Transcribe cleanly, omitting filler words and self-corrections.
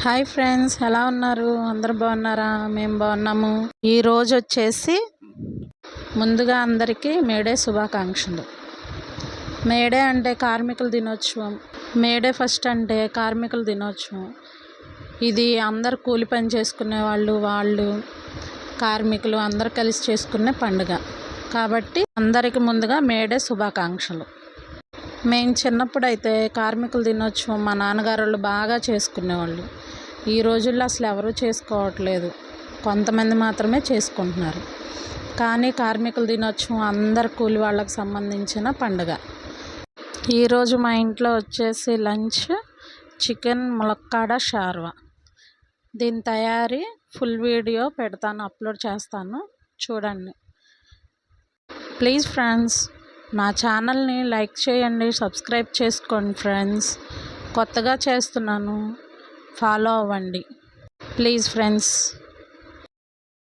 Hi friends, ఎలా ఉన్నారు? అందరూ బాగున్నారా? మేము బాగున్నాము. ఈరోజు వచ్చేసి ముందుగా అందరికీ మేడే శుభాకాంక్షలు. మేడే అంటే కార్మికుల దినోత్సవం. మేడే ఫస్ట్ అంటే కార్మికుల దినోత్సవం. ఇది అందరు కూలి పని చేసుకునే వాళ్ళు కార్మికులు అందరు కలిసి చేసుకునే పండుగ కాబట్టి అందరికి ముందుగా మేడే శుభాకాంక్షలు. మేము చిన్నప్పుడు అయితే కార్మికుల దినోత్సవం మా నాన్నగారు వాళ్ళు బాగా చేసుకునేవాళ్ళు. ఈ రోజుల్లో అసలు ఎవరూ చేసుకోవట్లేదు, కొంతమంది మాత్రమే చేసుకుంటున్నారు. కానీ కార్మికుల దినోత్సవం అందరు కూలి వాళ్ళకి సంబంధించిన పండుగ. ఈరోజు మా ఇంట్లో వచ్చేసి లంచ్ చికెన్ ములక్కాడ షార్వా. దీని తయారీ ఫుల్ వీడియో పెడతాను, అప్లోడ్ చేస్తాను, చూడండి ప్లీజ్ ఫ్రెండ్స్. నా ఛానల్ని లైక్ చేయండి, సబ్స్క్రైబ్ చేసుకోండి ఫ్రెండ్స్. కొత్తగా చేస్తున్నాను, ఫాలో అవ్వండి ప్లీజ్ ఫ్రెండ్స్.